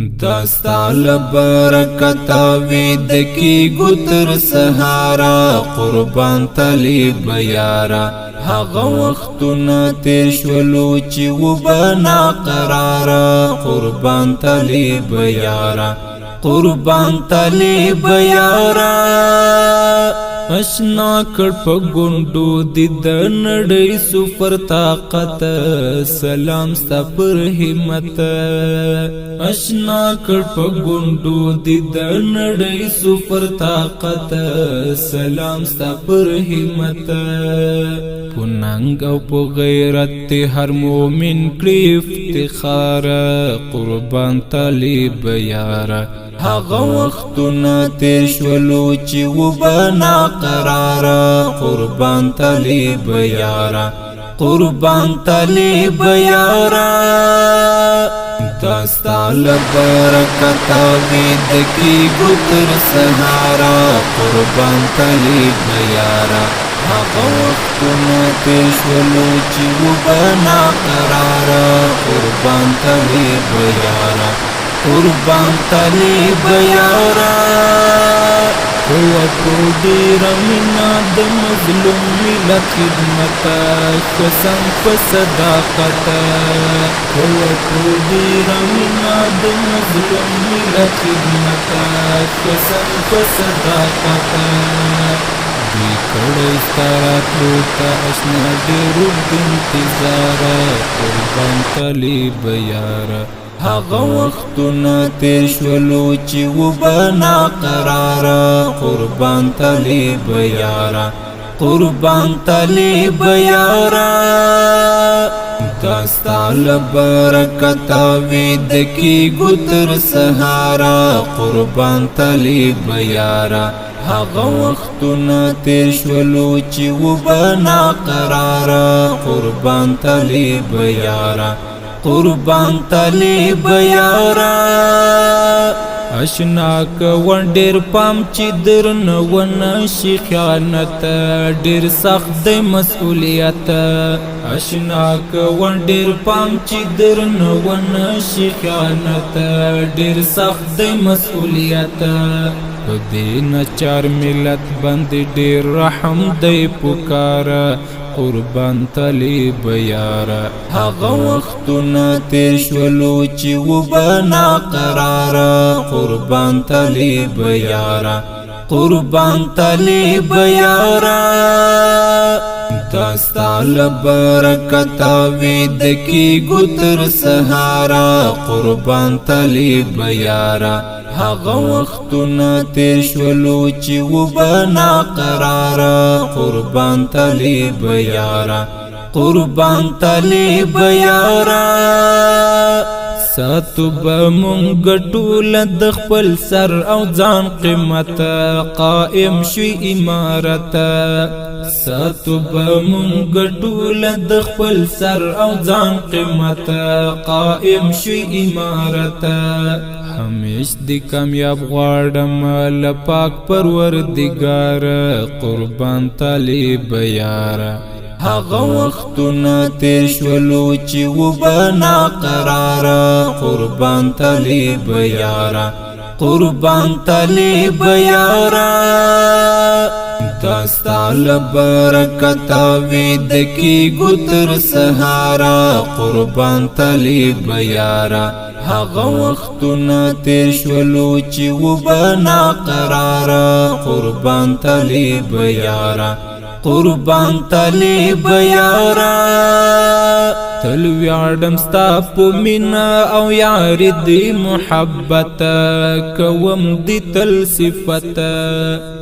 دستا لبرکتا وید کی گتر سہارا قربان طلیب یارا هغه وختونه تیر شولو چې وبنا قرارا قربان طلیب یارا قربان طلیب یارا اشنا کړ په ګوندو د نړۍ سفر طاقت سلام ستا پر همت اشنا کړ په ګوندو د نړۍ سفر طاقت سلام ستا پر همت پننګ او په غیرت هر مومن کړي افتخار قربان طلیب یارا هغه وختونه تیر شولو چې وبنا قرارا قربان طلیب یارا قربان طلیب یارا دستا لبرکتا وید کی گتر سہارا قربان طلیب یارا هغه وختونه تیر شولو چې وبنا قرارا قربان طلیب یارا قربان طلیب یارا قوتو دیر منا د مظلوم ملت خدمت قسم په صداقت قوتو دیر منا د مظلوم ملت خدمت قسم په صداقت دی کړی ستراتلو ته اشنا ډېر انتظار قربان طلیب یارا هغه وختونه تیر شولو چې وبنا قرارا قربان طلیب یارا قربان طلیب یارا دستا لبرکتا وید کی گتر سہارا قربان طلیب یارا هغه وختونه تیر شولو چې وبنا قرارا قربان طلیب یارا قربان طلیب یارا اشنا کوان ډیر پام چې درنه ونه شي خیانت ډیر سخت دی مسئولیت اشنا کوان ډیر پام چې درنه ونه شي خیانت ډیر سخت دی مسئولیت په دې ناچار ملت باندې ډیر رحم دی پکاره قربان طلیب یارا هغه وختونه تیر شولو چې وبنا قرارا قربان طلیب یارا قربان طلیب یارا دستا لبرکتا وید کی گتر سہارا قربان طلیب یارا هغه وختونه تیر شولو چې وبنا قرارا قربان طلیب یارا قربان طلیب یارا ساتو بمونږ ټول د خپل سر او ځان قیمت قائم شي امارت ساتو بمونږ ټول د خپل سر او ځان قیمت قائم شي امارت همیش دی کامیاب غواړم لپاک پروردگار قربان طلیب یارا هغه وختونه تیر شولو چې وبنا قرارا قربان طلیب یارا قربان طلیب یارا دستا لبرکتا وید کی گتر سہارا قربان طلیب یارا هغه وختونه تیر شولو چې وبنا قرارا قربان طلیب یارا قربان طلیب یارا تل ویاړم ستا په مینا او یار دی محبت کوم دی تل صفت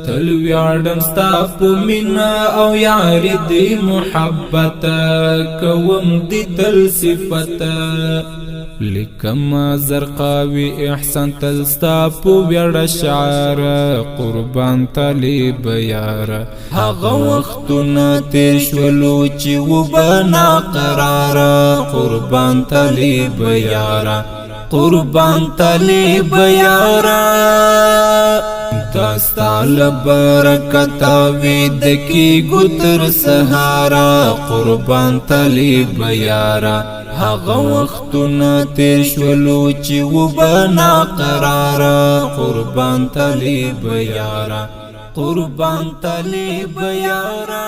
تل ویاړم ستا په مینا او یار دی محبت کوم دی تل صفت لکما زرقاوی احسان تلستا پو ویڑ شعر قربان طلیب یارا هغه وختونه تیر شولو چې وبنا قرارا قربان طلیب یارا قربان طلیب یارا دستا لبرکتا وید کی گتر سہارا قربان طلیب یارا هغه وختونه تیر شولو چې وبنا قرارا قربان طالب یارا قربان طالب یارا